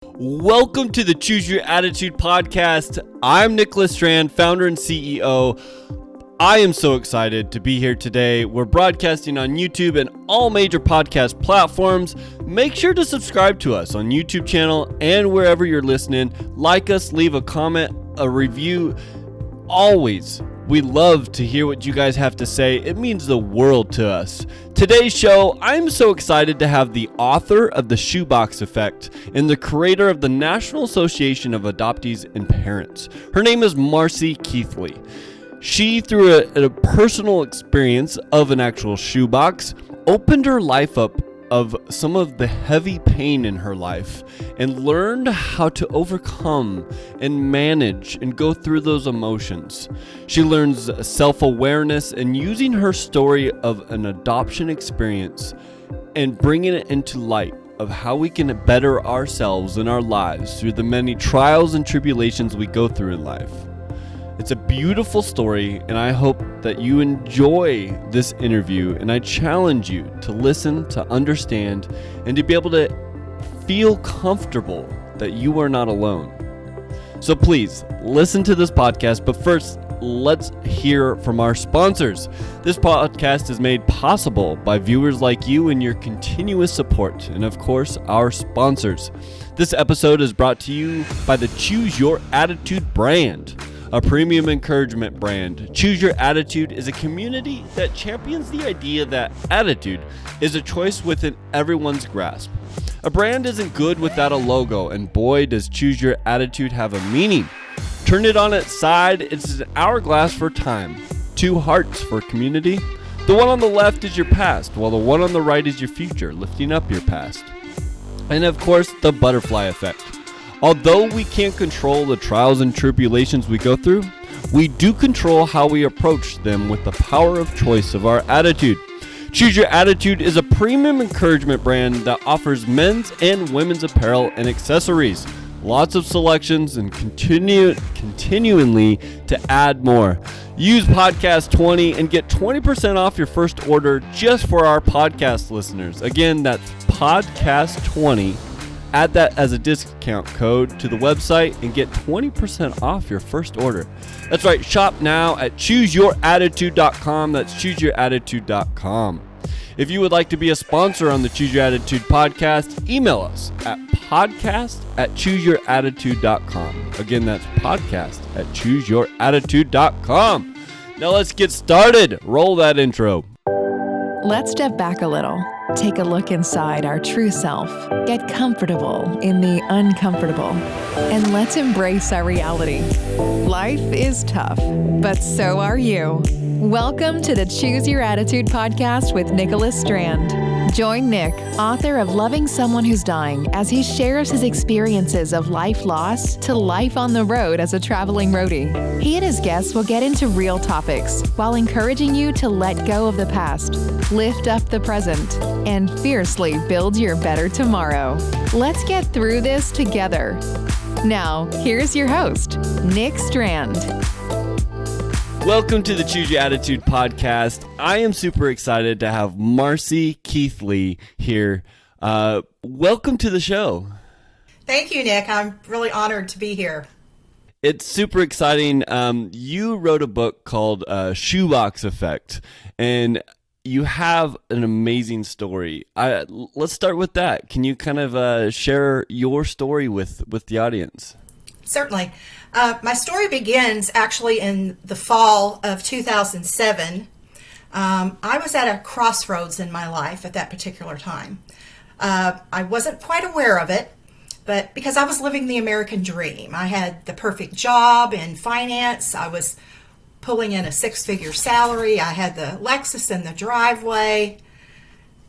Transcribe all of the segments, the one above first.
Welcome to the Choose Your Attitude podcast. I'm Nicholas Strand, founder and CEO. I am so excited to be here today. We're broadcasting on YouTube and all major podcast platforms. Make sure to subscribe to us on YouTube channel and wherever you're listening. Like us, leave a comment, a review. Always, we love to hear what you guys have to say. It means the world to us. Today's show, I'm so excited to have the author of the Shoebox Effect and the creator of the National Association of Adoptees and Parents. Her name is Marcie Keithley. She, through a personal experience of an actual shoebox, opened her life up of some of the heavy pain in her life and learned how to overcome and manage and go through those emotions. She learns self-awareness and using her story of an adoption experience and bringing it into light of how we can better ourselves in our lives through the many trials and tribulations we go through in life. It's a beautiful story, and I hope that you enjoy this interview, and I challenge you to listen, to understand, and to be able to feel comfortable that you are not alone. So please, listen to this podcast, but first, let's hear from our sponsors. This podcast is made possible by viewers like you and your continuous support, and of course, our sponsors. This episode is brought to you by the Choose Your Attitude brand, a premium encouragement brand. Choose Your Attitude is a community that champions the idea that attitude is a choice within everyone's grasp. A brand isn't good without a logo, and boy does Choose Your Attitude have a meaning. Turn it on its side, it's an hourglass for time, two hearts for community. The one on the left is your past, while the one on the right is your future, lifting up your past. And of course, the butterfly effect. Although we can't control the trials and tribulations we go through, we do control how we approach them with the power of choice of our attitude. Choose Your Attitude is a premium encouragement brand that offers men's and women's apparel and accessories. Lots of selections and continually to add more. Use Podcast 20 and get 20% off your first order just for our podcast listeners. Again, that's Podcast 20. Add that as a discount code to the website and get 20% off your first order. That's right, shop now at chooseyouratitude.com. That's chooseyouratitude.com. If you would like to be a sponsor on the Choose Your Attitude podcast, email us at podcast@chooseyouratitude.com. Again, that's podcast@chooseyouratitude.com. Now let's get started. Roll that intro. Let's step back a little. Take a look inside our true self. Get comfortable in the uncomfortable. And let's embrace our reality. Life is tough, but so are you. Welcome to the Choose Your Attitude podcast with Nicholas Strand. Join Nick, author of Loving Someone Who's Dying, as he shares his experiences of life loss to life on the road as a traveling roadie. He and his guests will get into real topics while encouraging you to let go of the past, lift up the present, and fiercely build your better tomorrow. Let's get through this together. Now, here's your host, Nick Strand. Welcome to the Choose Your Attitude podcast. I am super excited to have Marcie Keithley here. Welcome to the show. Thank you, Nick. I'm really honored to be here. It's super exciting. You wrote a book called Shoebox Effect, and you have an amazing story. Let's start with that. Can you kind of share your story with the audience? Certainly. My story begins actually in the fall of 2007. I was at a crossroads in my life at that particular time. I wasn't quite aware of it, but because I was living the American dream. I had the perfect job in finance. I was pulling in a six-figure salary. I had the Lexus in the driveway,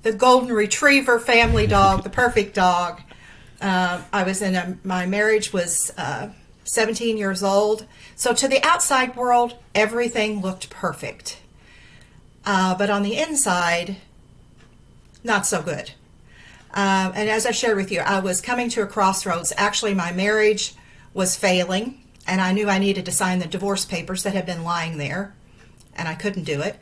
the golden retriever family dog, the perfect dog. I was my marriage was 17 years old. So to the outside world, everything looked perfect. But on the inside, not so good. And as I shared with you, I was coming to a crossroads. Actually, my marriage was failing, and I knew I needed to sign the divorce papers that had been lying there, and I couldn't do it.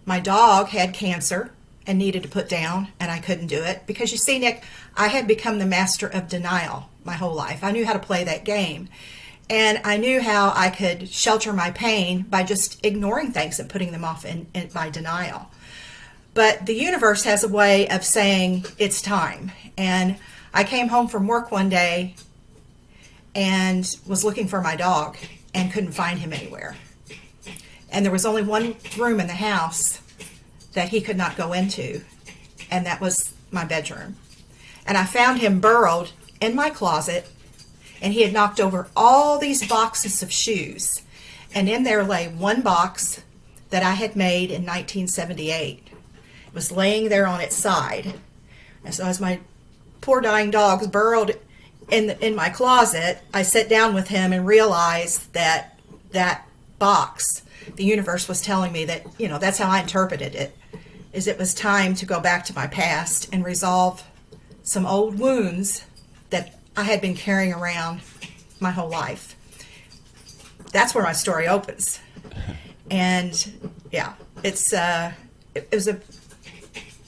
My dog had cancer and needed to put down, and I couldn't do it. Because you see, Nick, I had become the master of denial my whole life. I knew how to play that game. And I knew how I could shelter my pain by just ignoring things and putting them off by denial. But the universe has a way of saying it's time. And I came home from work one day and was looking for my dog and couldn't find him anywhere. And there was only one room in the house that he could not go into, and that was my bedroom. And I found him burrowed in my closet, and he had knocked over all these boxes of shoes. And in there lay one box that I had made in 1978. It was laying there on its side. And so as my poor dying dog's burrowed in my closet, I sat down with him and realized that that box, the universe was telling me that, that's how I interpreted it, is it was time to go back to my past and resolve some old wounds that I had been carrying around my whole life. That's where my story opens. And yeah, it was a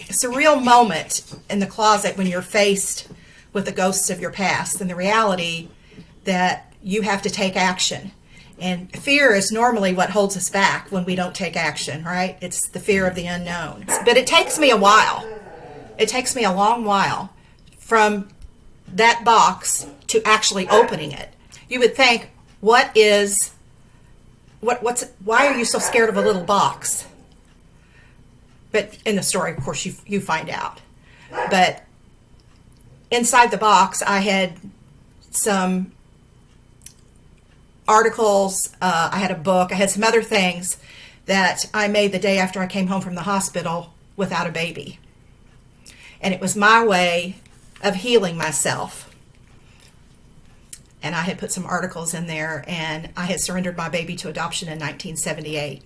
surreal moment in the closet when you're faced with the ghosts of your past and the reality that you have to take action. And fear is normally what holds us back when we don't take action, right? It's the fear of the unknown. But it takes me a while. It takes me a long while from that box to actually opening it. You would think, why are you so scared of a little box? But in the story, of course, you find out. But inside the box, I had some articles, I had a book, I had some other things that I made the day after I came home from the hospital without a baby. And it was my way of healing myself. And I had put some articles in there, and I had surrendered my baby to adoption in 1978.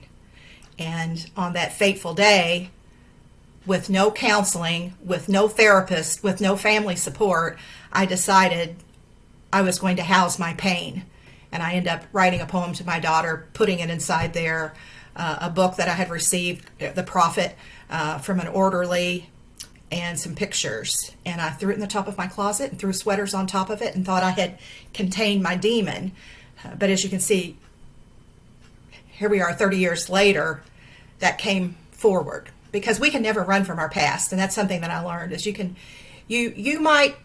And on that fateful day, with no counseling, with no therapist, with no family support, I decided I was going to house my pain. And I ended up writing a poem to my daughter, putting it inside there, a book that I had received, The Prophet, from an orderly, and some pictures. And I threw it in the top of my closet and threw sweaters on top of it and thought I had contained my demon. But as you can see, here we are 30 years later, that came forward. Because we can never run from our past. And that's something that I learned, is you might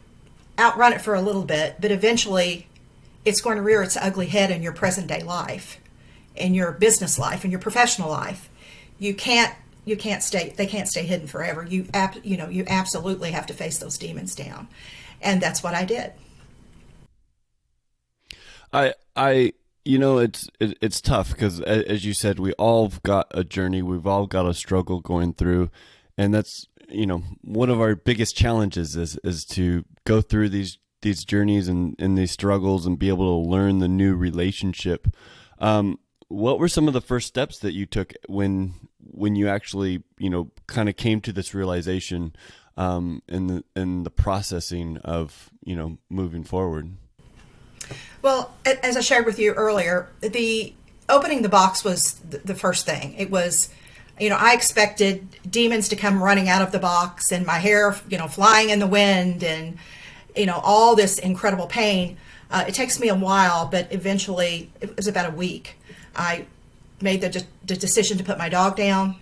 outrun it for a little bit, but eventually it's going to rear its ugly head in your present day life, in your business life, in your professional life. They can't stay hidden forever. You absolutely have to face those demons down. And that's what I did. It's tough because, as you said, we all got a journey. We've all got a struggle going through. And that's, one of our biggest challenges is to go through these journeys and these struggles and be able to learn the new relationship. What were some of the first steps that you took when you actually, kind of came to this realization in the processing of, moving forward? Well, as I shared with you earlier, the opening the box was the first thing. It was, I expected demons to come running out of the box and my hair, flying in the wind and, all this incredible pain. It takes me a while, but eventually it was about a week. I made the decision to put my dog down,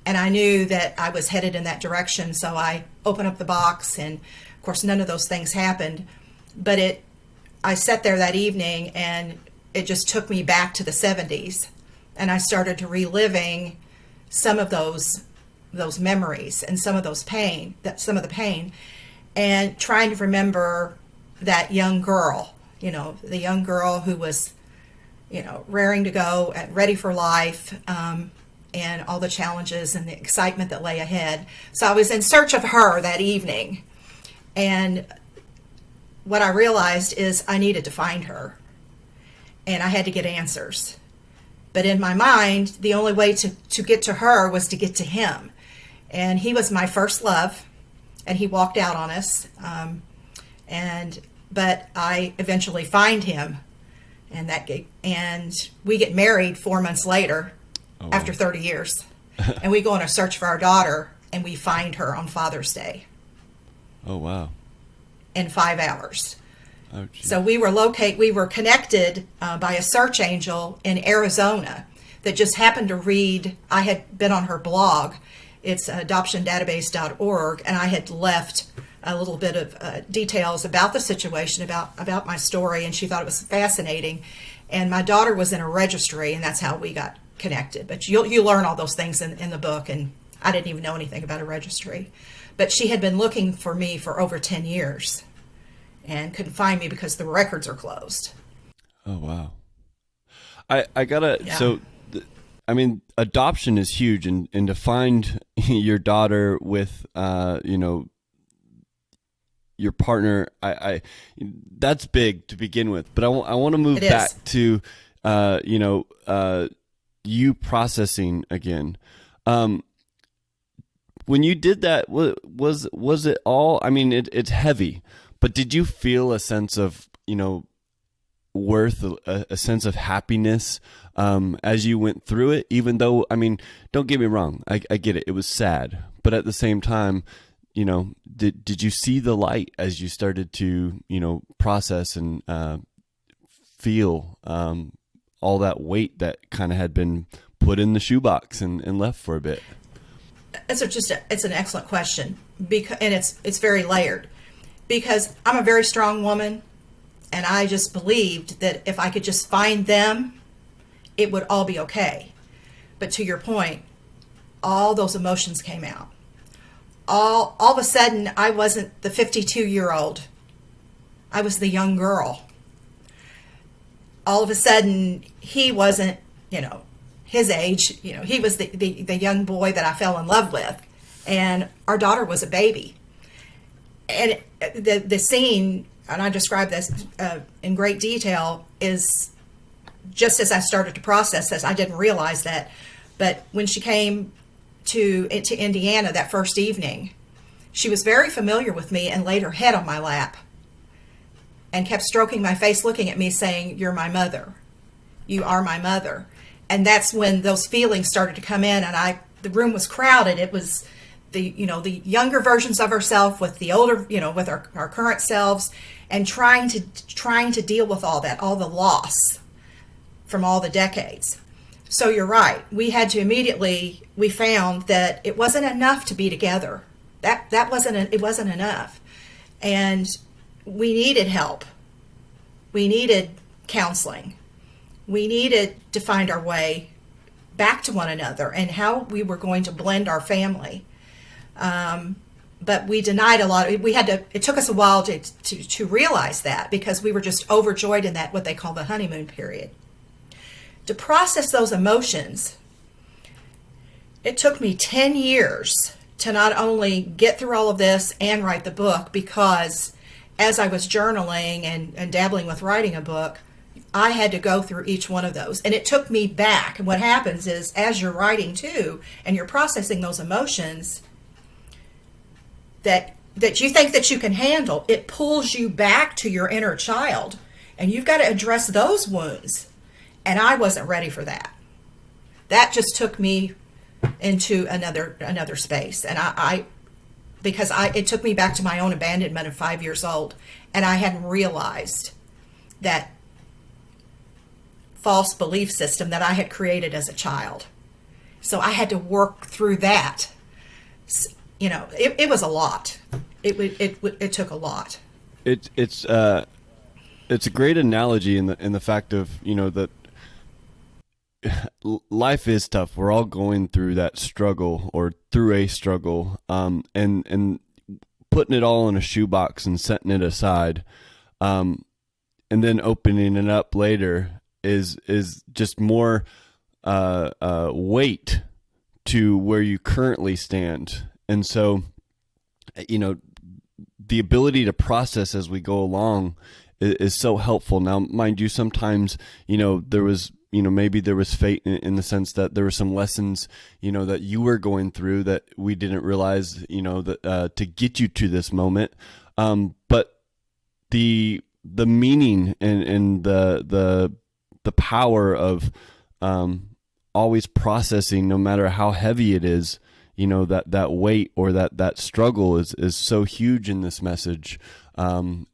and I knew that I was headed in that direction. So I opened up the box, and of course none of those things happened, but I sat there that evening and it just took me back to the 70s, and I started to reliving some of those memories and some of the pain, and trying to remember that young girl, the young girl who was, raring to go and ready for life, and all the challenges and the excitement that lay ahead. So I was in search of her that evening, and what I realized is I needed to find her, and I had to get answers. But in my mind, the only way to get to her was to get to him. And he was my first love, and he walked out on us. But I eventually find him, and we get married 4 months later, after 30 years. And we go on a search for our daughter, and we find her on Father's Day. Oh, wow. In 5 hours. Oh, geez. So we were connected by a search angel in Arizona that just happened to read. I had been on her blog. It's adoptiondatabase.org, and I had left a little bit of details about the situation, about my story, and she thought it was fascinating. And my daughter was in a registry, and that's how we got connected. But you learn all those things in the book, and I didn't even know anything about a registry. But she had been looking for me for over 10 years and couldn't find me because the records are closed. Oh, wow. I gotta, Yeah. so, I mean, adoption is huge, and to find your daughter with, your partner, I that's big to begin with. But I want to move It back is. to, you processing again. When you did that, was it all? I mean, it's heavy, but did you feel a sense of worth, a sense of happiness as you went through it? Even though, I mean, don't get me wrong, I get it. It was sad, but at the same time, did you see the light as you started to process and feel all that weight that kind of had been put in the shoebox and left for a bit? It's an excellent question, and it's very layered, because I'm a very strong woman, and I just believed that if I could just find them, it would all be okay. But to your point, all those emotions came out. All of a sudden, I wasn't the 52-year-old. I was the young girl. All of a sudden, he wasn't, his age. He was the young boy that I fell in love with. And our daughter was a baby. And the scene, and I describe this in great detail, is just as I started to process this. I didn't realize that. But when she came to Indiana that first evening, she was very familiar with me and laid her head on my lap and kept stroking my face, looking at me, saying, "You're my mother. You are my mother." And that's when those feelings started to come in, and the room was crowded. It was the younger versions of herself with the older, with our current selves, and trying to deal with all that, all the loss from all the decades. So you're right. We had to we found that it wasn't enough to be together. It wasn't enough. And we needed help. We needed counseling. We needed to find our way back to one another and how we were going to blend our family. But we denied a lot. It took us a while to realize that, because we were just overjoyed in that, what they call the honeymoon period. To process those emotions, it took me 10 years to not only get through all of this and write the book, because as I was journaling and dabbling with writing a book, I had to go through each one of those. And it took me back. And what happens is, as you're writing too, and you're processing those emotions that you think that you can handle, it pulls you back to your inner child. And you've got to address those wounds. And I wasn't ready for that. That just took me into another space. And it took me back to my own abandonment of 5 years old. And I hadn't realized that false belief system that I had created as a child. So I had to work through that. It was a lot. It took a lot. It's a great analogy in the fact of that life is tough. We're all going through that struggle or through a struggle, and putting it all in a shoebox and setting it aside, and then opening it up later is just more weight to where you currently stand. And so, the ability to process as we go along is so helpful. Now, mind you, sometimes, there was, maybe there was fate in the sense that there were some lessons, that you were going through that we didn't realize, that to get you to this moment. But the meaning and the power of always processing, no matter how heavy it is, that weight or that struggle is so huge in this message. and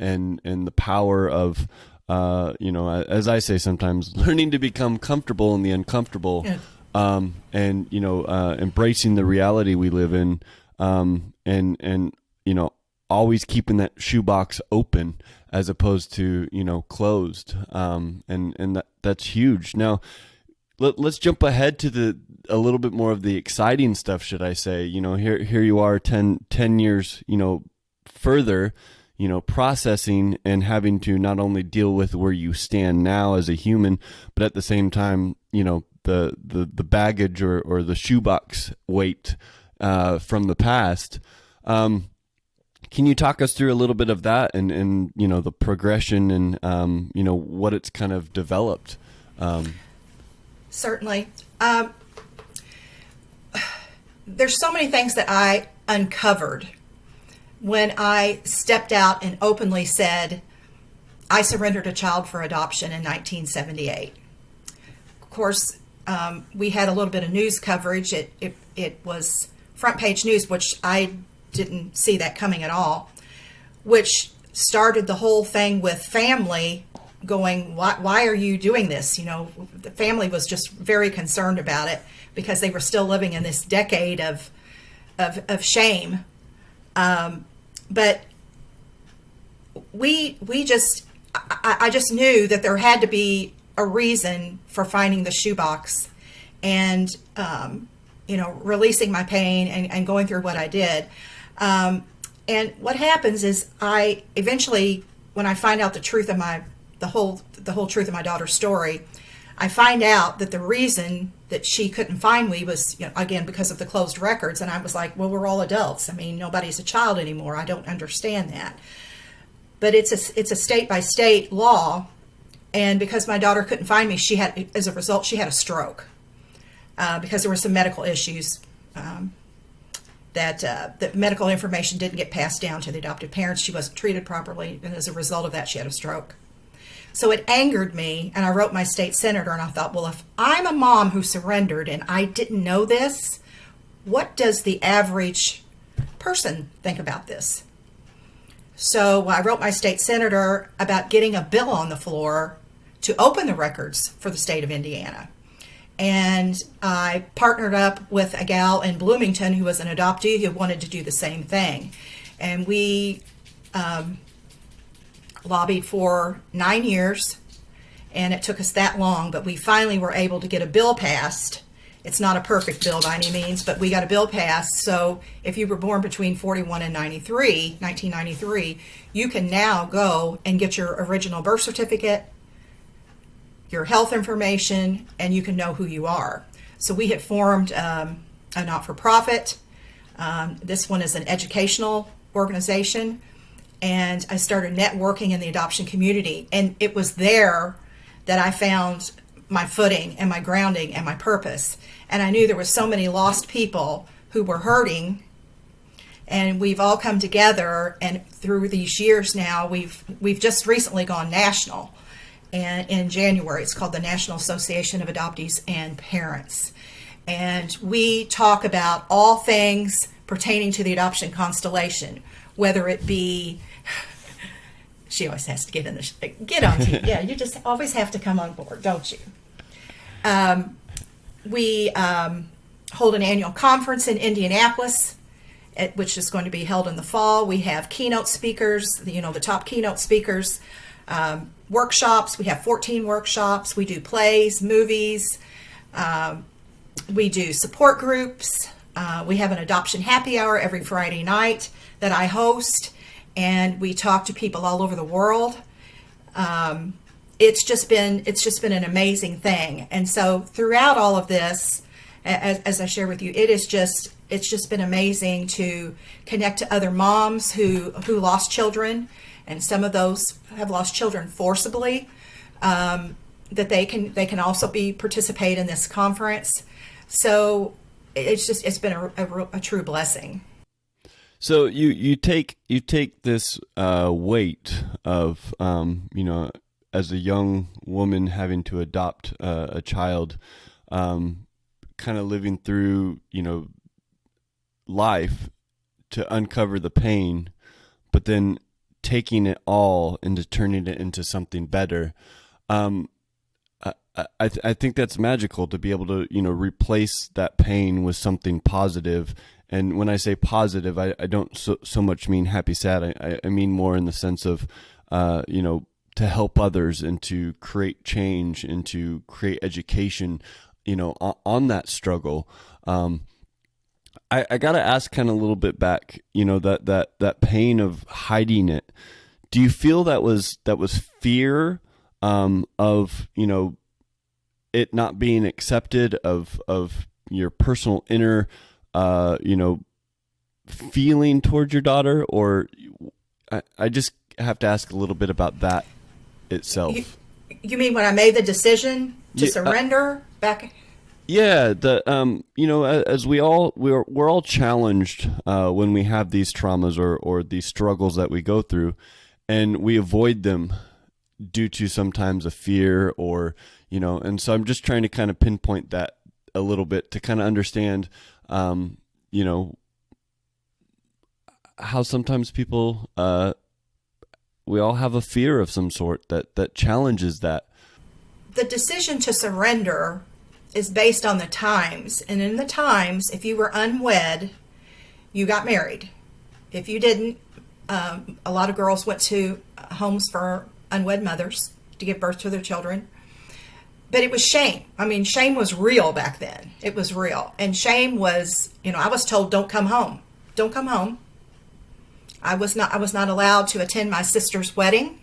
the power of, as I say sometimes, learning to become comfortable in the uncomfortable, and embracing the reality we live in, and always keeping that shoebox open as opposed to closed, and that's huge. Now, let's jump ahead to a little bit more of the exciting stuff, should I say? Here you are 10 years, further, processing and having to not only deal with where you stand now as a human, but at the same time, the baggage or the shoebox weight from the past. Can you talk us through a little bit of that and the progression and what it's kind of developed? Certainly. There's so many things that I uncovered when I stepped out and openly said, I surrendered a child for adoption in 1978. Of course, we had a little bit of news coverage. It was front page news, which I didn't see that coming at all, which started the whole thing with family going, why are you doing this? The family was just very concerned about it because they were still living in this decade of shame. But I just knew that there had to be a reason for finding the shoebox and, releasing my pain and going through what I did. And what happens is I eventually, when I find out the truth of the whole truth of my daughter's story, I find out that the reason that she couldn't find me was, again, because of the closed records. And I was like, well, we're all adults. I mean, nobody's a child anymore. I don't understand that. But it's a state by state law. And because my daughter couldn't find me, as a result, she had a stroke because there were some medical issues that the medical information didn't get passed down to the adoptive parents. She wasn't treated properly. And as a result of that, she had a stroke. So it angered me, and I wrote my state senator, and I thought, well, if I'm a mom who surrendered and I didn't know this, what does the average person think about this? So I wrote my state senator about getting a bill on the floor to open the records for the state of Indiana. And I partnered up with a gal in Bloomington who was an adoptee who wanted to do the same thing. And we lobbied for 9 years, and it took us that long, but we finally were able to get a bill passed. It's not a perfect bill by any means, but we got a bill passed. So if you were born between 41 and 1993, you can now go and get your original birth certificate, your health information, and you can know who you are. So we had formed a not-for-profit. This one is an educational organization. And I started networking in the adoption community. And it was there that I found my footing and my grounding and my purpose. And I knew there were so many lost people who were hurting. And we've all come together. And through these years now, we've just recently gone national. And in January, it's called the National Association of Adoptees and Parents. And we talk about all things pertaining to the adoption constellation, whether it be, she always has to get on TV. Yeah, you just always have to come on board, don't you? We hold an annual conference in Indianapolis, which is going to be held in the fall. We have keynote speakers, the top keynote speakers, workshops. We have 14 workshops. We do plays, movies. We do support groups. We have an adoption happy hour every Friday night that I host, and we talk to people all over the world. It's just been an amazing thing. And so throughout all of this, as I share with you, it's just been amazing to connect to other moms who lost children, and some of those have lost children forcibly, that they can also participate in this conference. So it's been a true blessing. So you take this weight of as a young woman having to adopt a child, kind of living through life to uncover the pain, but then taking it all and turning it into something better. I think that's magical to be able to, replace that pain with something positive. And when I say positive, I don't so much mean happy, sad. I mean more in the sense of, to help others and to create change and to create education, on that struggle. I got to ask kind of a little bit back, that pain of hiding it. Do you feel that was fear, of, it not being accepted, of your personal inner, feeling towards your daughter? Or I just have to ask a little bit about that itself. You mean when I made the decision to surrender back? Yeah, as we're all challenged when we have these traumas or these struggles that we go through, and we avoid them due to sometimes a fear or, and so I'm just trying to kind of pinpoint that a little bit to kind of understand, how sometimes people, we all have a fear of some sort that challenges that. The decision to surrender is based on the times. And in the times, if you were unwed, you got married. If you didn't, a lot of girls went to homes for unwed mothers to give birth to their children. But it was shame. I mean, shame was real back then. It was real. And shame was, I was told, don't come home. Don't come home. I was not allowed to attend my sister's wedding.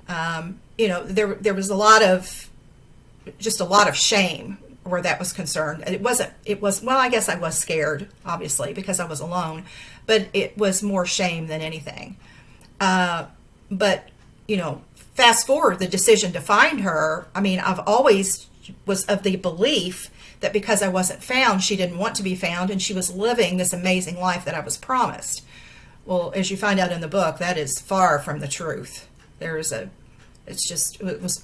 There was a lot of shame where that was concerned. Well, I guess I was scared, obviously, because I was alone, but it was more shame than anything. But, fast forward the decision to find her. I mean, I've always was of the belief that because I wasn't found, she didn't want to be found, and she was living this amazing life that I was promised. Well, as you find out in the book, that is far from the truth. It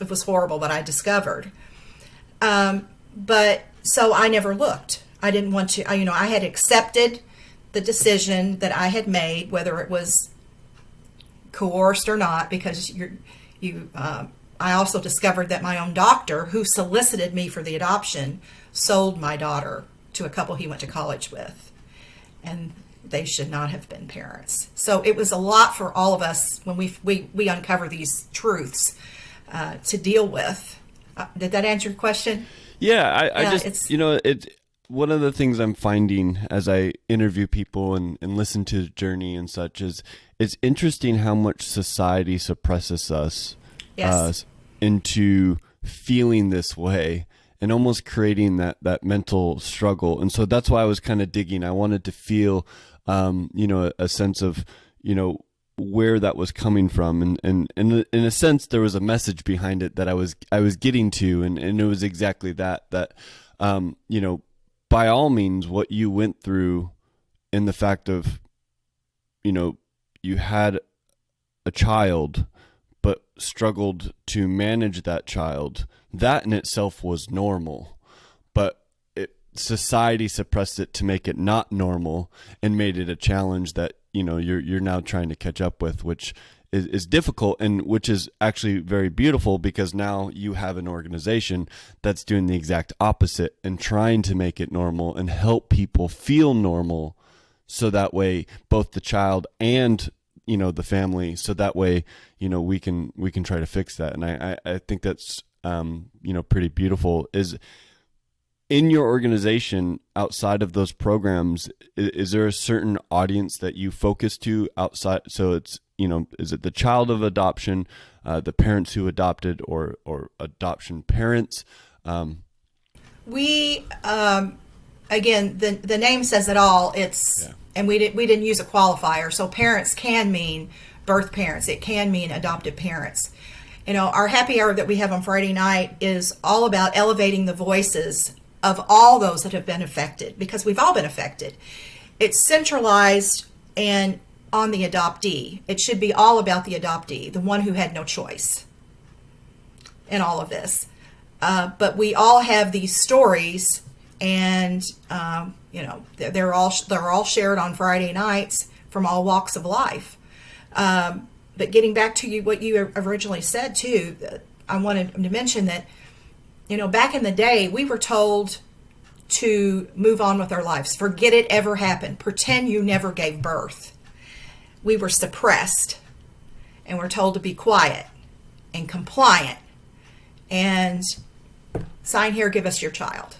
was horrible what I discovered. But so I never looked. I didn't want to, I had accepted the decision that I had made, whether it was coerced or not, because I also discovered that my own doctor, who solicited me for the adoption, sold my daughter to a couple he went to college with. And they should not have been parents. So it was a lot for all of us when we uncover these truths to deal with. Did that answer your question? Yeah, I just, one of the things I'm finding as I interview people and listen to the journey and such is it's interesting how much society suppresses us into feeling this way and almost creating that mental struggle. And so that's why I was kind of digging. I wanted to feel, a sense of, where that was coming from. And in a sense, there was a message behind it that I was getting to. And it was exactly that, by all means, what you went through in the fact of, you had a child, but struggled to manage that child, that in itself was normal. But society suppressed it to make it not normal and made it a challenge that, you're now trying to catch up with, which is difficult and which is actually very beautiful because now you have an organization that's doing the exact opposite and trying to make it normal and help people feel normal. So that way, both the child and, the family, so that way, we can try to fix that. And I think that's, pretty beautiful. Is in your organization, outside of those programs, is there a certain audience that you focus to outside? So it's, is it the child of adoption, the parents who adopted, or adoption parents? We, again, the name says it all. And we didn't use a qualifier. So parents can mean birth parents. It can mean adoptive parents. Our happy hour that we have on Friday night is all about elevating the voices of all those that have been affected, because we've all been affected. It's centralized and on the adoptee. It should be all about the adoptee, the one who had no choice in all of this. But we all have these stories, and they're all shared on Friday nights from all walks of life. But getting back to what you originally said too, I wanted to mention that, back in the day, we were told to move on with our lives. Forget it ever happened. Pretend you never gave birth. We were suppressed and we're told to be quiet and compliant and sign here, give us your child.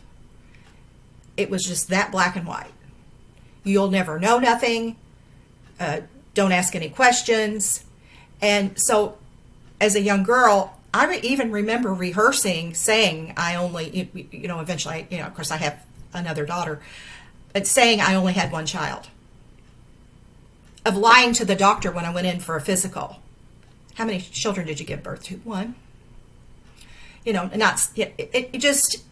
It was just that black and white. You'll never know nothing. Don't ask any questions. And so as a young girl, I even remember rehearsing, saying I only, eventually, of course I have another daughter, but saying I only had one child. Of lying to the doctor when I went in for a physical. How many children did you give birth to? One. It just,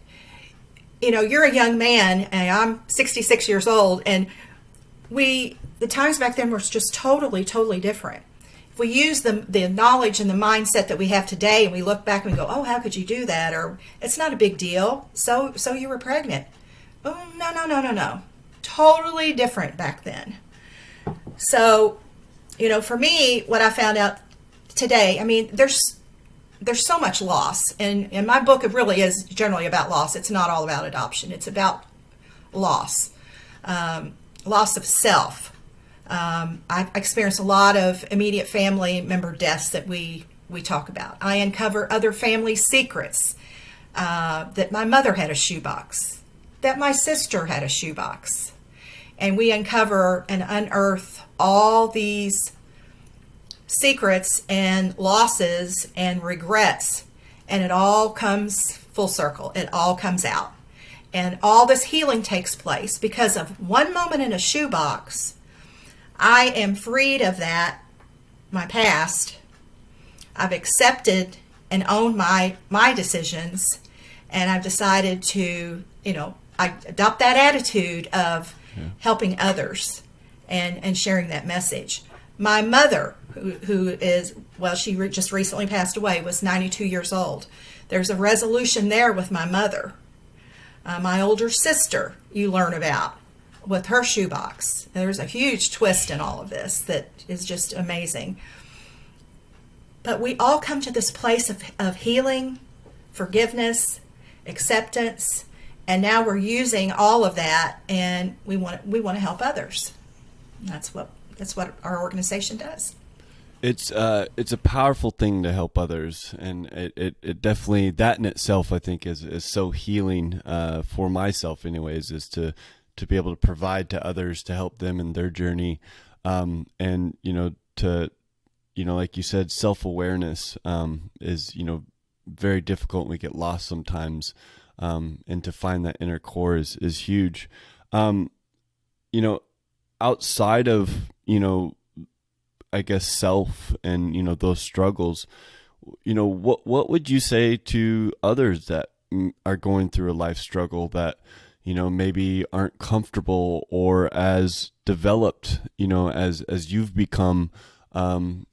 you're a young man and I'm 66 years old, and the times back then were just totally, totally different. If we use the knowledge and the mindset that we have today and we look back and we go, oh, how could you do that? Or it's not a big deal. So you were pregnant. Oh, no. Totally different back then. So, for me, what I found out today, there's so much loss. And my book really is generally about loss. It's not all about adoption. It's about loss. Loss of self. I've experienced a lot of immediate family member deaths that we talk about. I uncover other family secrets, that my mother had a shoebox, that my sister had a shoebox. And we uncover and unearth all these secrets and losses and regrets, and it all comes full circle. It all comes out. And all this healing takes place because of one moment in a shoebox. I am freed of that, my past. I've accepted and owned my decisions, and I've decided to, I adopt that attitude of helping others and sharing that message. My mother, who is, she just recently passed away, was 92 years old. There's a resolution there with my mother. My older sister, you learn about with her shoebox. There's a huge twist in all of this that is just amazing. But we all come to this place of healing, forgiveness, acceptance, and now we're using all of that, and we want to help others. That's what our organization does. It's a powerful thing to help others, and it definitely, that in itself, I think is so healing for myself anyways, is to be able to provide to others, to help them in their journey, and like you said, self-awareness is very difficult. We get lost sometimes, and to find that inner core is huge. Outside of I guess self and those struggles, what would you say to others that are going through a life struggle that maybe aren't comfortable or as developed as you've become in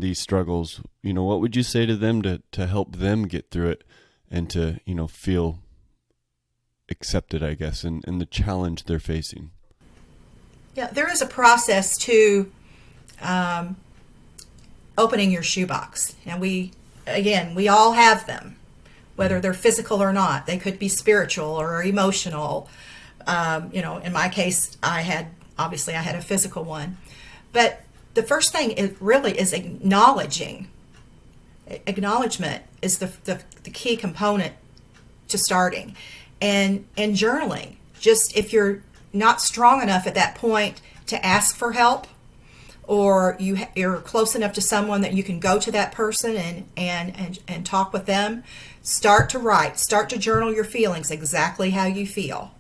these struggles? What would you say to them to help them get through it and to feel accepted, I guess, in the challenge they're facing? Yeah, there is a process to opening your shoebox. And we all have them, whether they're physical or not. They could be spiritual or emotional. In my case, I had a physical one. But the first thing is acknowledging. Acknowledgement is the key component to starting. And journaling. Just if you're not strong enough at that point to ask for help, or you're close enough to someone that you can go to that person and talk with them, start to write, start to journal your feelings, exactly how you feel.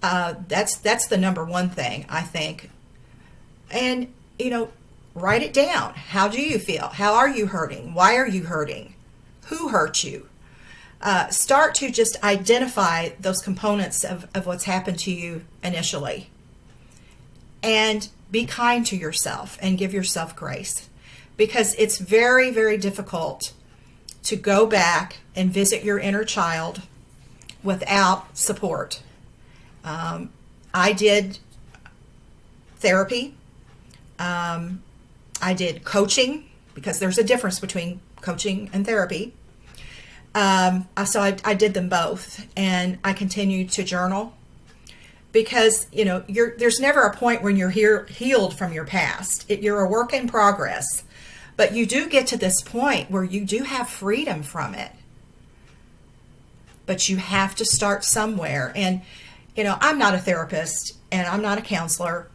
That's the number one thing, I think. And, write it down. How do you feel? How are you hurting? Why are you hurting? Who hurt you? Start to just identify those components of what's happened to you initially. And be kind to yourself and give yourself grace, because it's very, very difficult to go back and visit your inner child without support. I did therapy. I did coaching, because there's a difference between coaching and therapy. So I did them both, and I continued to journal, because there's never a point when you're healed from your past. You're a work in progress, but you do get to this point where you do have freedom from it. But you have to start somewhere. And I'm not a therapist and I'm not a counselor.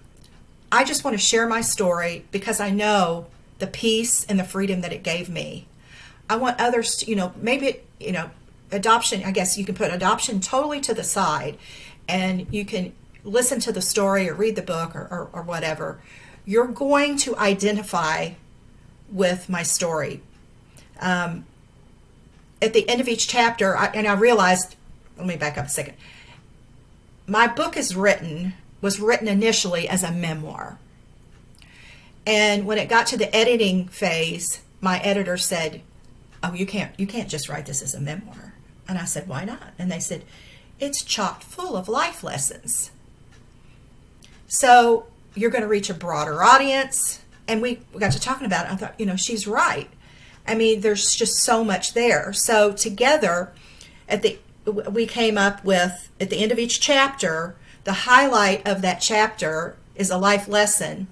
I just want to share my story because I know the peace and the freedom that it gave me. I want others to, maybe, adoption, I guess you can put adoption totally to the side, and you can listen to the story or read the book or whatever. You're going to identify with my story. At the end of each chapter, I realized, let me back up a second. My book was written initially as a memoir. And when it got to the editing phase, my editor said, "Oh, you can't just write this as a memoir." And I said, "Why not?" And they said, "It's chock full of life lessons. So you're going to reach a broader audience." And we got to talking about it. I thought, she's right. I mean, there's just so much there. So together, we came up with, at the end of each chapter, the highlight of that chapter is a life lesson,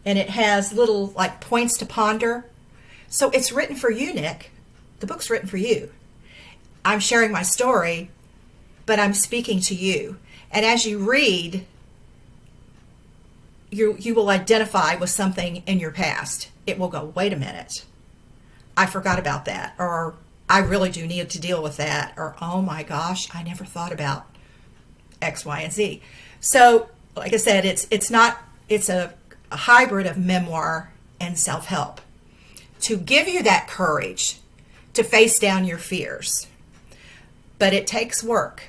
and it has little points to ponder. So it's written for you, Nick. The book's written for you. I'm sharing my story, but I'm speaking to you. And as you read, you will identify with something in your past. It will go, wait a minute, I forgot about that, or I really do need to deal with that, or oh my gosh, I never thought about X, Y, and Z. So, like I said, it's a hybrid of memoir and self-help to give you that courage to face down your fears. But it takes work.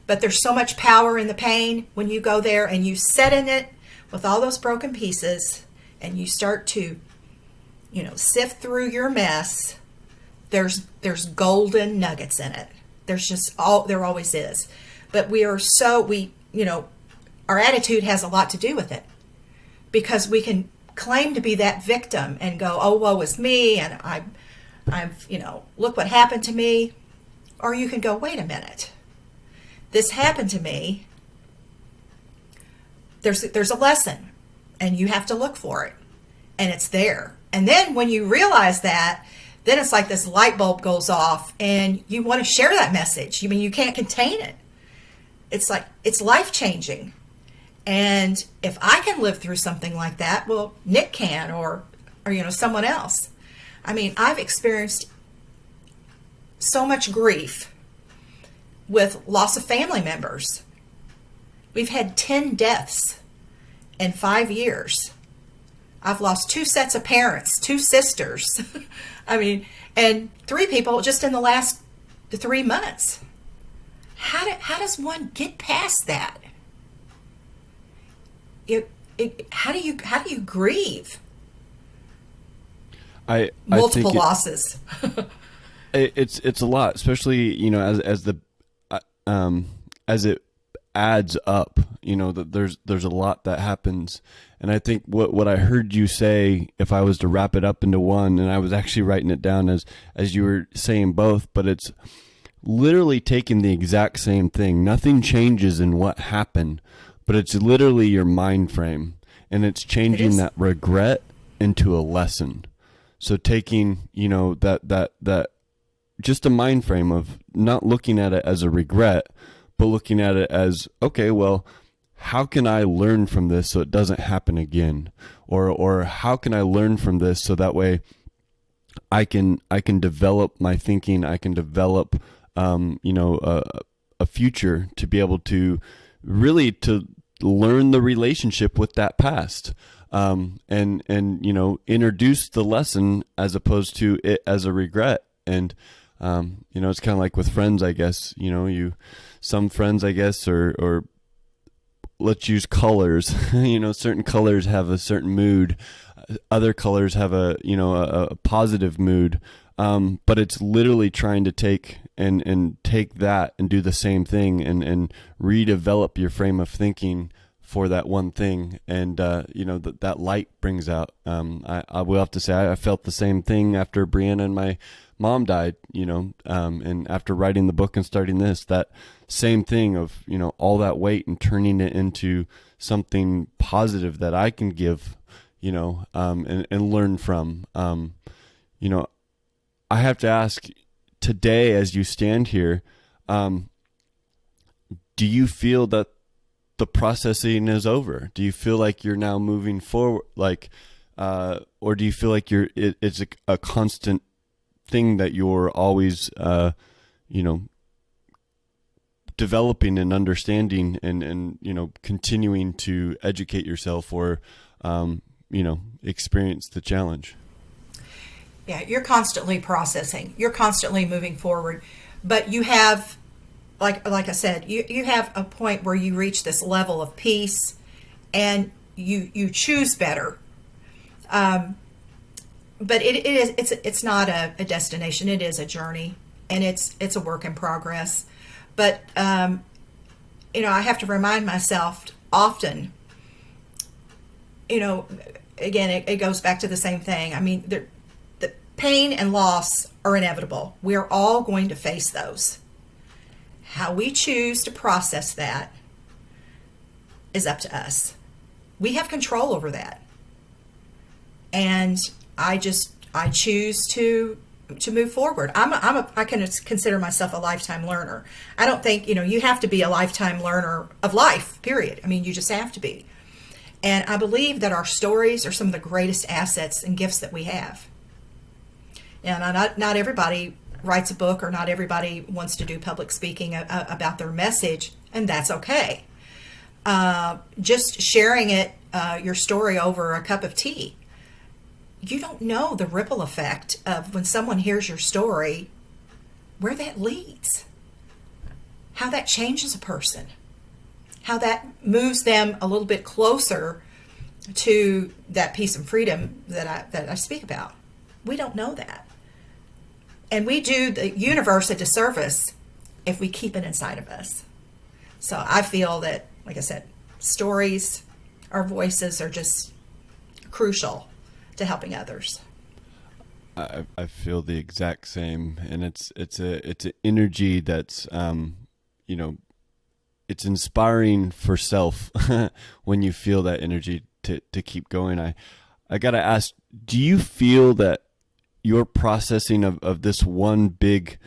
But there's so much power in the pain when you go there and you sit in it with all those broken pieces and you start to sift through your mess. There's golden nuggets in it. There always is. But our attitude has a lot to do with it, because we can claim to be that victim and go, "Oh, woe is me," and I've look what happened to me. Or you can go, "Wait a minute, this happened to me. There's a lesson, and you have to look for it, and it's there." And then when you realize that, then it's like this light bulb goes off and you want to share that message. You can't contain it. It's like, it's life-changing. And if I can live through something like that, well, Nick can, or someone else. I've experienced so much grief with loss of family members. We've had 10 deaths in 5 years. I've lost 2 sets of parents, 2 sisters. And 3 people just in the last 3 months. How does one get past that? How do you grieve? Multiple losses. It's a lot, especially as it adds up. That there's a lot that happens. And I think what I heard you say, if I was to wrap it up into one, and I was actually writing it down as you were saying both, but it's literally taking the exact same thing. Nothing changes in what happened, but it's literally your mind frame, and it's changing that regret into a lesson. So taking, that just a mind frame of not looking at it as a regret, but looking at it as, okay, well, how can I learn from this so it doesn't happen again? Or how can I learn from this so that way I can develop my thinking, I can develop a future to be able to really to learn the relationship with that past, and introduce the lesson as opposed to it as a regret. And it's kind of like with friends, I guess. Some friends, I guess, or let's use colors. Certain colors have a certain mood. Other colors have a positive mood. But it's literally trying to take and take that and do the same thing and redevelop your frame of thinking for that one thing, and that light brings out. I will have to say I felt the same thing after Brianna and my mom died, and after writing the book and starting this, that same thing of, all that weight and turning it into something positive that I can give, and learn from. I have to ask today, as you stand here, do you feel that the processing is over? Do you feel like you're now moving forward, or do you feel like it's a constant thing that you're always, developing and understanding and continuing to educate yourself or, experience the challenge? Yeah, you're constantly processing. You're constantly moving forward, but you have, like I said, you have a point where you reach this level of peace, and you choose better. But it's not a destination. It is a journey, and it's a work in progress. But I have to remind myself often. Again, it goes back to the same thing. I mean, the pain and loss are inevitable. We are all going to face those. How we choose to process that is up to us. We have control over that. And I choose to move forward. I can consider myself a lifetime learner. I don't think, you have to be a lifetime learner of life, period. I mean, you just have to be. And I believe that our stories are some of the greatest assets and gifts that we have. And not everybody writes a book, or not everybody wants to do public speaking about their message, and that's okay. Just sharing your story over a cup of tea. You don't know the ripple effect of when someone hears your story, where that leads, how that changes a person, how that moves them a little bit closer to that peace and freedom that I speak about. We don't know that. And we do the universe a disservice if we keep it inside of us. So I feel that, like I said, stories, our voices are just crucial to helping others. I feel the exact same, and it's an energy that's it's inspiring for self when you feel that energy to keep going. I gotta ask, do you feel that your processing of this one big,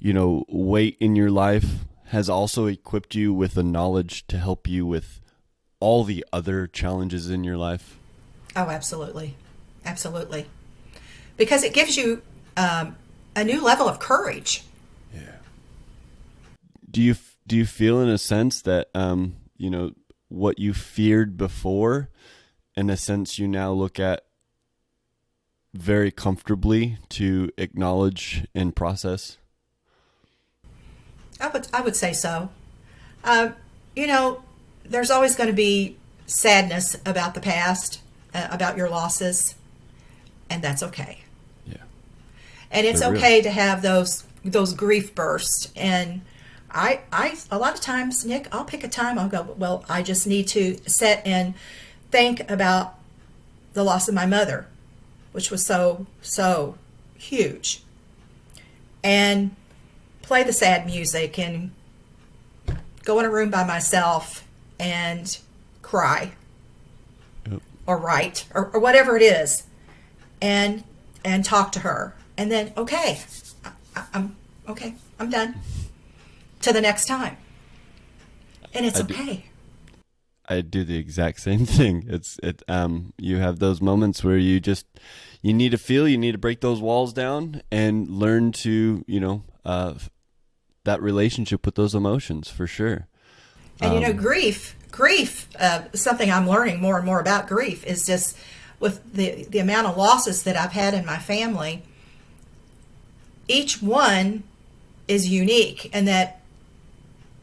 weight in your life has also equipped you with the knowledge to help you with all the other challenges in your life? Oh, absolutely. Absolutely. Because it gives you a new level of courage. Yeah. Do you feel in a sense that, what you feared before, in a sense you now look at very comfortably to acknowledge and process? I would say so. There's always going to be sadness about the past, about your losses, and that's okay. Yeah. And it's okay to have those grief bursts. And I a lot of times, Nick, I'll pick a time, I'll go, well, I just need to sit and think about the loss of my mother, which was so huge, and play the sad music and go in a room by myself and cry. Yep. Or write or whatever it is, and talk to her, and then I'm done to the next time, and it's okay. I do the exact same thing. You have those moments where you need to break those walls down and learn to, that relationship with those emotions, for sure. And grief, something I'm learning more and more about grief is just with the amount of losses that I've had in my family, each one is unique, and that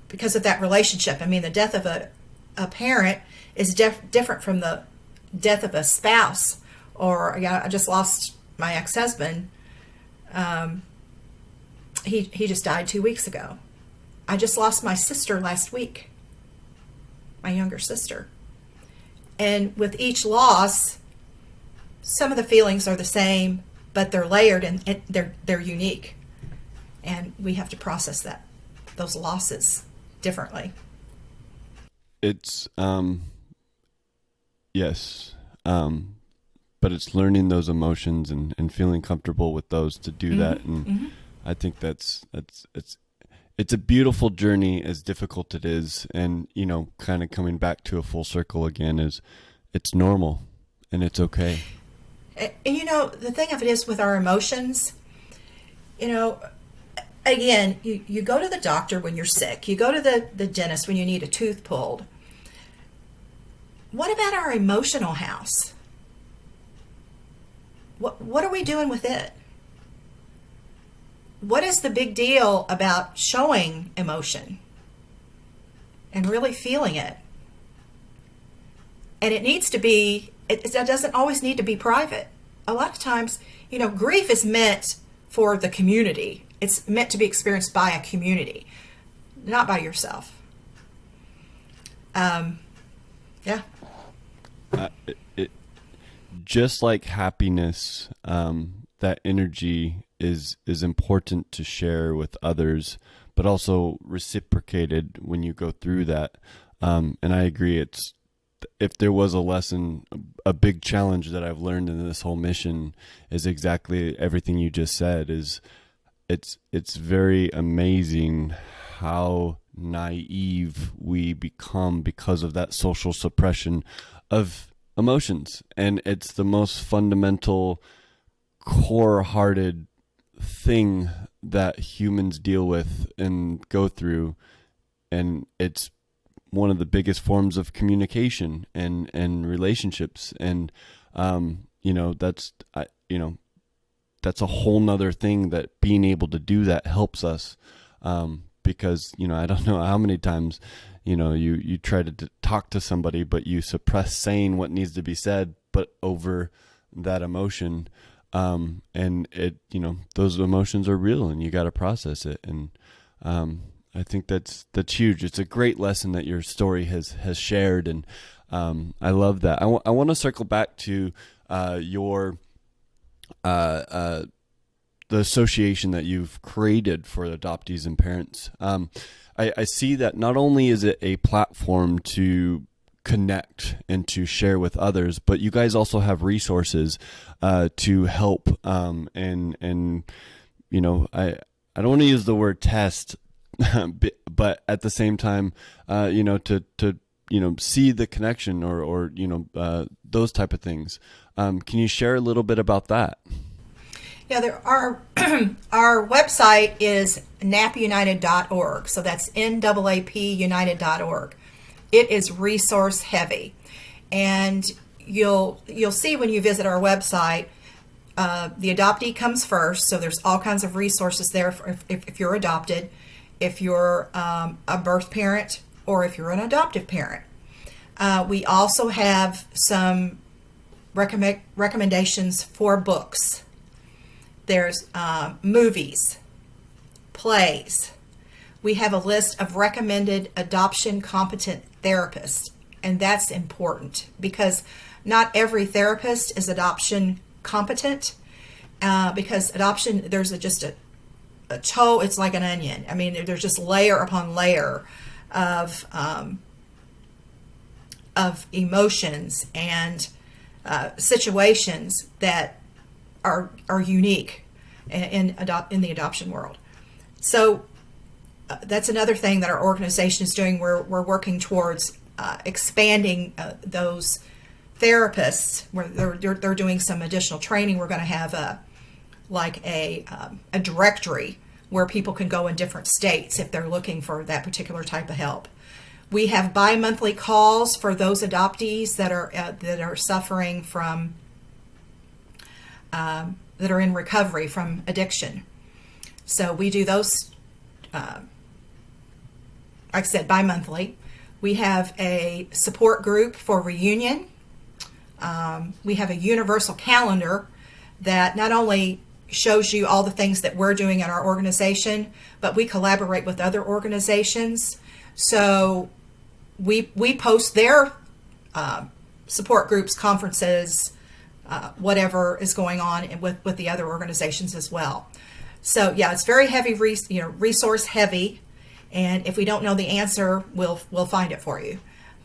because of that relationship, I mean, the death of a parent is different from the death of a spouse. Or I just lost my ex-husband. He just died 2 weeks ago. I just lost my sister last week, my younger sister. And with each loss, some of the feelings are the same, but they're layered and they're unique. And we have to process those losses differently. It's yes, but it's learning those emotions and feeling comfortable with those to do that. And I think it's a beautiful journey, as difficult it is. And kind of coming back to a full circle again, is it's normal and it's okay. And the thing of it is, with our emotions, again, you go to the doctor when you're sick. You go to the dentist when you need a tooth pulled. What about our emotional house? What are we doing with it? What is the big deal about showing emotion and really feeling it? And it needs to be, it doesn't always need to be private. A lot of times, grief is meant for the community. It's meant to be experienced by a community, not by yourself. Yeah. Just like happiness, that energy is important to share with others, but also reciprocated when you go through that. And I agree. If there was a lesson, a big challenge that I've learned in this whole mission, is exactly everything you just said. It's very amazing how naive we become because of that social suppression of emotions. And it's the most fundamental, core-hearted thing that humans deal with and go through. And it's one of the biggest forms of communication and relationships. And, that's a whole nother thing, that being able to do that helps us. Because, I don't know how many times, you try to talk to somebody, but you suppress saying what needs to be said, but over that emotion. And it, those emotions are real and you got to process it. And, I think that's huge. It's a great lesson that your story has shared. And, I love that. I want to circle back to, your, the association that you've created for adoptees and parents. I see that not only is it a platform to connect and to share with others, but you guys also have resources to help. I don't want to use the word test, but at the same time, to see the connection or those type of things. Can you share a little bit about that? Yeah, our website is napunited.org. So that's NAAPunited.org. It is resource heavy. And you'll see when you visit our website, the adoptee comes first. So there's all kinds of resources there if you're adopted, if you're a birth parent, or if you're an adoptive parent. We also have some recommendations for books. There's movies, plays. We have a list of recommended adoption competent therapists, and that's important because not every therapist is adoption competent. Because adoption, there's just a toe. It's like an onion. I mean, there's just layer upon layer of emotions and situations that are unique in the adoption world. So that's another thing that our organization is doing. We're working towards expanding those therapists. Where they're doing some additional training. We're going to have a directory where people can go in different states if they're looking for that particular type of help. We have bi-monthly calls for those adoptees that are suffering from that are in recovery from addiction. So we do those, like I said, bi-monthly. We have a support group for reunion. We have a universal calendar that not only shows you all the things that we're doing in our organization, but we collaborate with other organizations. So we post their support groups, conferences, whatever is going on with the other organizations as well. So yeah, it's very heavy, resource heavy. And if we don't know the answer, we'll find it for you.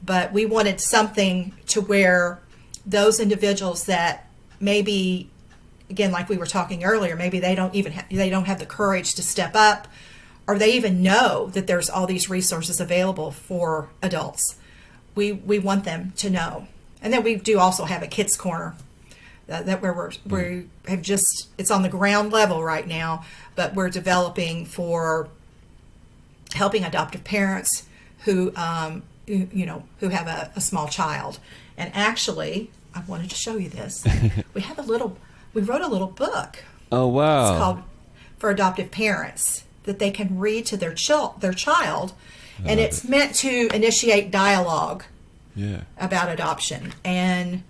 But we wanted something to where those individuals that maybe, again, like we were talking earlier, maybe they don't have the courage to step up, or they even know that there's all these resources available for adults. We want them to know. And then we do also have a kids corner that where we have it's on the ground level right now, but we're developing for helping adoptive parents who have a small child. And actually, I wanted to show you this. We wrote a little book. Oh, wow. It's called For Adoptive Parents, that they can read to their child, and it's meant to initiate dialogue about adoption and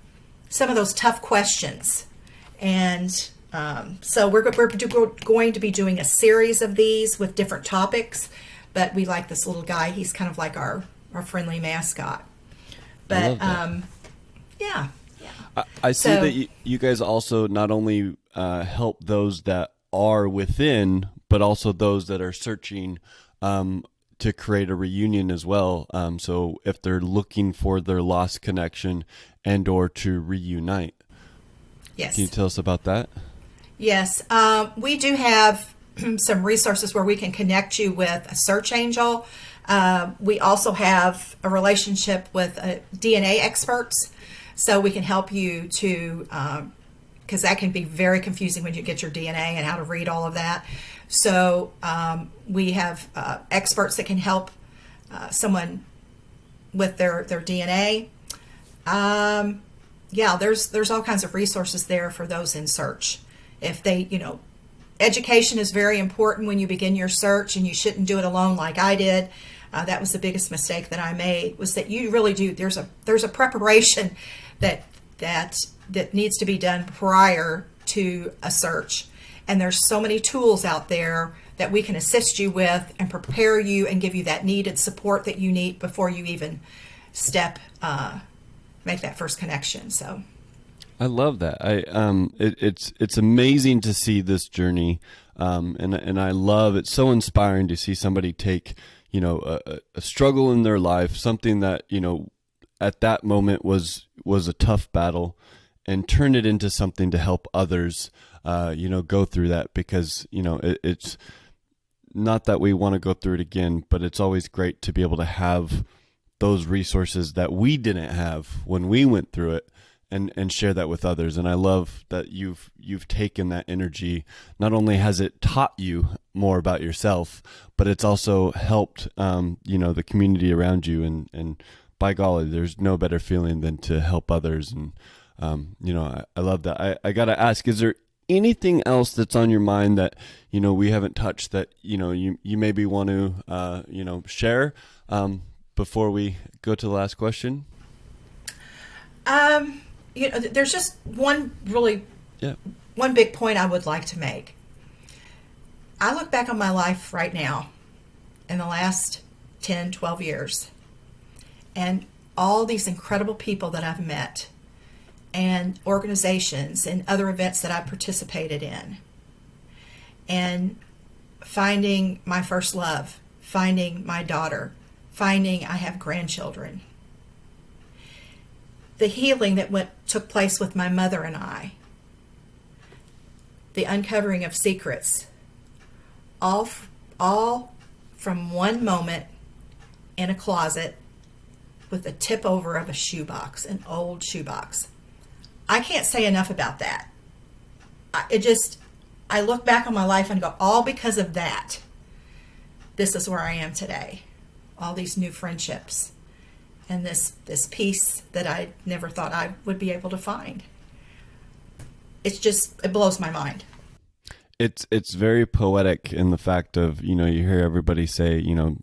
some of those tough questions. And so we're going to be doing a series of these with different topics, but we like this little guy. He's kind of like our friendly mascot. But yeah. I see that you guys also not only help those that are within, but also those that are searching to create a reunion as well. So if they're looking for their lost connection and or to reunite. Yes. Can you tell us about that? Yes. We do have some resources where we can connect you with a search angel. We also have a relationship with DNA experts, so we can help you to, because that can be very confusing when you get your DNA and how to read all of that. So we have experts that can help someone with their DNA. There's all kinds of resources there for those in search. If they, education is very important when you begin your search, and you shouldn't do it alone like I did. That was the biggest mistake that I made, was that you really do. There's a preparation that needs to be done prior to a search. And there's so many tools out there that we can assist you with and prepare you and give you that needed support that you need before you even make that first connection. So I love that. It's amazing to see this journey, and I love it's so inspiring to see somebody take a struggle in their life, something that at that moment was a tough battle, and turn it into something to help others go through that, because it's not that we want to go through it again, but it's always great to be able to have those resources that we didn't have when we went through it, and share that with others. And I love that you've taken that energy. Not only has it taught you more about yourself, but it's also helped the community around you, and by golly, there's no better feeling than to help others. And I love that. I gotta ask, is there anything else that's on your mind that we haven't touched that you maybe want to share before we go to the last question? There's just one big point I would like to make. I look back on my life right now in the last 10, 12 years, and all these incredible people that I've met, and organizations and other events that I've participated in, and finding my first love, finding my daughter, finding I have grandchildren, the healing that took place with my mother and I, the uncovering of secrets, all from one moment in a closet with a tip over of a shoebox, an old shoebox. I can't say enough about that. I look back on my life and go, all because of that, this is where I am today. All these new friendships and this peace that I never thought I would be able to find. It blows my mind. It's very poetic in the fact of, you hear everybody say, you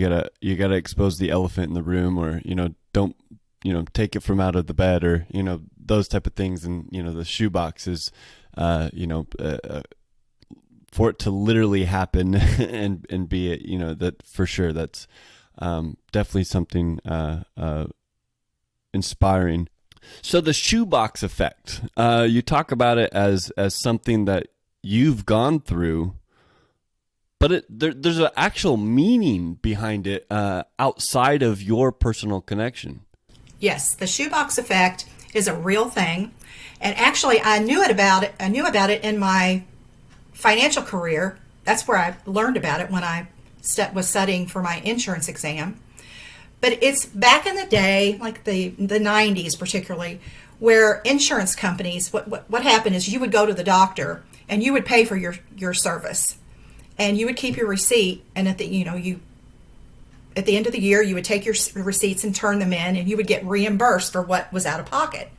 gotta expose the elephant in the room, or, don't, take it from out of the bed, or, those type of things. And, the shoebox is, for it to literally happen and be it, that for sure, that's definitely something inspiring. So the shoebox effect, you talk about it as something that you've gone through, but there's an actual meaning behind it outside of your personal connection. Yes, the shoebox effect is a real thing. And actually, I knew about it in my financial career. That's where I learned about it when I was studying for my insurance exam. But it's back in the day, like the 90s particularly, where insurance companies, what happened is you would go to the doctor and you would pay for your service. And you would keep your receipt, and at the end of the year, you would take your receipts and turn them in, and you would get reimbursed for what was out of pocket.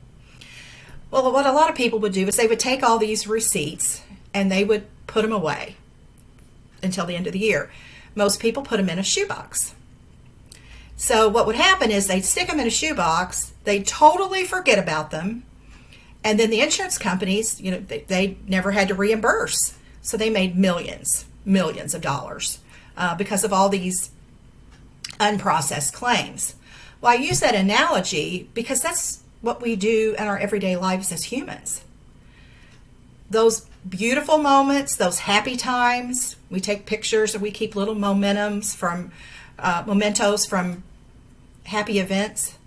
Well, what a lot of people would do is they would take all these receipts and they would put them away until the end of the year. Most people put them in a shoebox. So what would happen is they'd stick them in a shoebox, they'd totally forget about them, and then the insurance companies, they never had to reimburse. So they made millions of dollars because of all these unprocessed claims. Well, I use that analogy because that's what we do in our everyday lives as humans. Those beautiful moments, those happy times, we take pictures or we keep little mementos from happy events.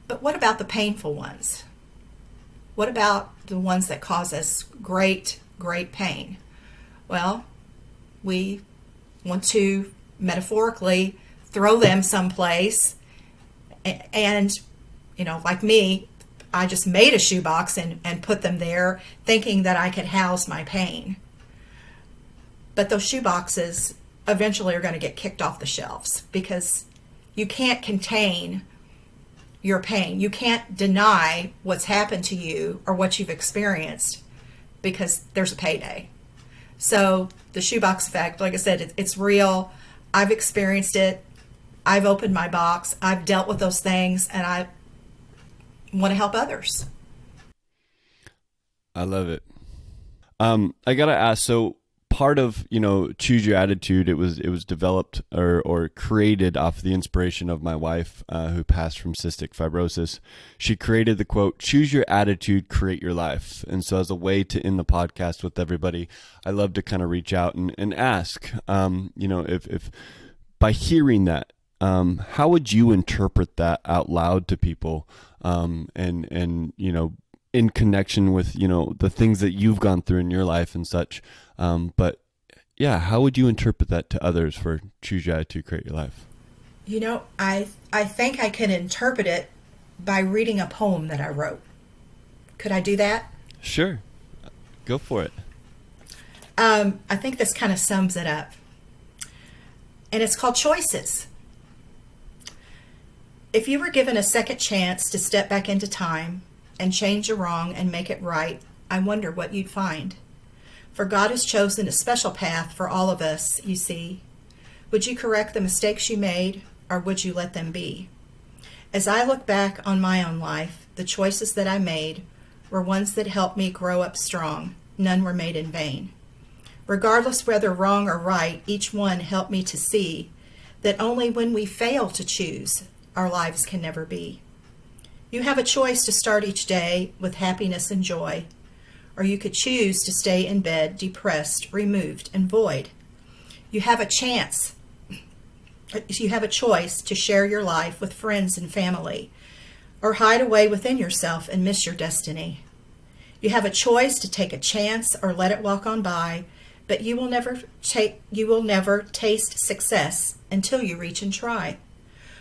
But what about the painful ones? What about the ones that cause us great pain? Well, we want to metaphorically throw them someplace, and like me, I just made a shoebox and put them there thinking that I could house my pain. But those shoeboxes eventually are going to get kicked off the shelves because you can't contain your pain. You can't deny what's happened to you or what you've experienced because there's a payday. So the shoebox effect, like I said, it's real. I've experienced it. I've opened my box. I've dealt with those things, and I want to help others. I love it. I gotta ask. So part of Choose Your Attitude, it was developed or created off the inspiration of my wife, who passed from cystic fibrosis. She created the quote, "Choose your attitude, create your life." And so as a way to end the podcast with everybody, I love to kind of reach out and ask, if by hearing that, how would you interpret that out loud to people, and in connection with the things that you've gone through in your life and such, but yeah, how would you interpret that to others for Choose Your Attitude, Create Your Life? I think I can interpret it by reading a poem that I wrote. Could I do that? Sure, go for it. I think this kind of sums it up, and it's called Choices. If you were given a second chance to step back into time and change a wrong and make it right, I wonder what you'd find. For God has chosen a special path for all of us, you see. Would you correct the mistakes you made, or would you let them be? As I look back on my own life, the choices that I made were ones that helped me grow up strong. None were made in vain. Regardless whether wrong or right, each one helped me to see that only when we fail to choose, our lives can never be. You have a choice to start each day with happiness and joy, or you could choose to stay in bed depressed, removed, and void. You have a choice to share your life with friends and family, or hide away within yourself and miss your destiny. You have a choice to take a chance or let it walk on by, but you will never taste success until you reach and try.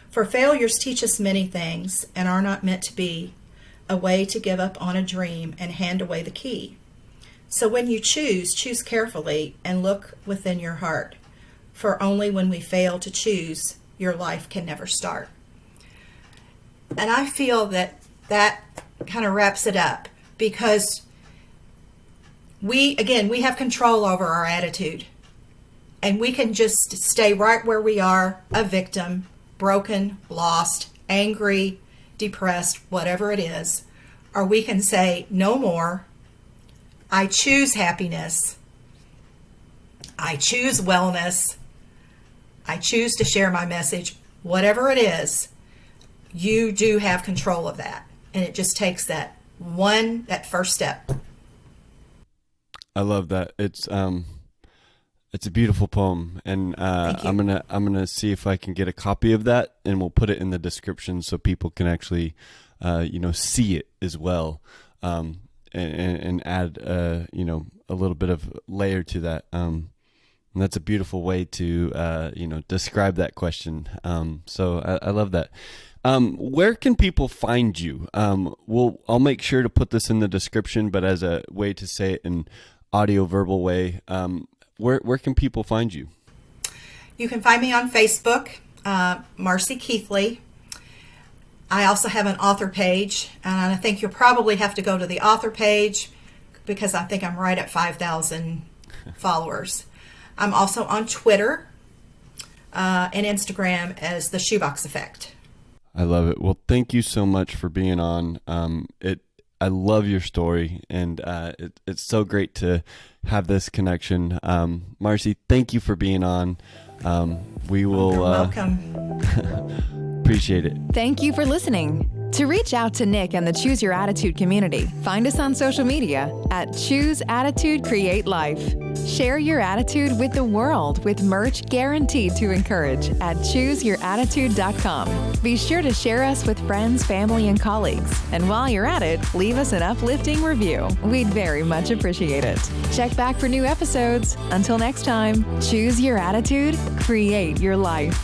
For failures teach us many things and are not meant to be a way to give up on a dream and hand away the key. So when you choose carefully and look within your heart, for only when we fail to choose, your life can never start. And I feel that kind of wraps it up, because we have control over our attitude, and we can just stay right where we are, a victim, broken, lost, angry, depressed, whatever it is, or we can say, no more. I choose happiness. I choose wellness. I choose to share my message. Whatever it is, you do have control of that. And it just takes that first step. I love that. It's a beautiful poem, and I'm gonna see if I can get a copy of that, and we'll put it in the description so people can actually, see it as well, and add a little bit of layer to that. And that's a beautiful way to describe that question. So I love that. Where can people find you? I'll make sure to put this in the description, but as a way to say it in audio verbal way, where can people find you? You can find me on Facebook, Marcie Keithley. I also have an author page, and I think you'll probably have to go to the author page because I think I'm right at 5,000 followers. I'm also on Twitter and Instagram as the Shoebox Effect. I love it. Well, thank you so much for being on. I love your story, and it's so great to have this connection. Marcie, thank you for being on. We will. You're welcome. Appreciate it. Thank you for listening. To reach out to Nick and the Choose Your Attitude community, find us on social media at Choose Attitude Create Life. Share your attitude with the world with merch guaranteed to encourage at ChooseYourAttitude.com. Be sure to share us with friends, family, and colleagues. And while you're at it, leave us an uplifting review. We'd very much appreciate it. Check back for new episodes. Until next time, choose your attitude, create your life.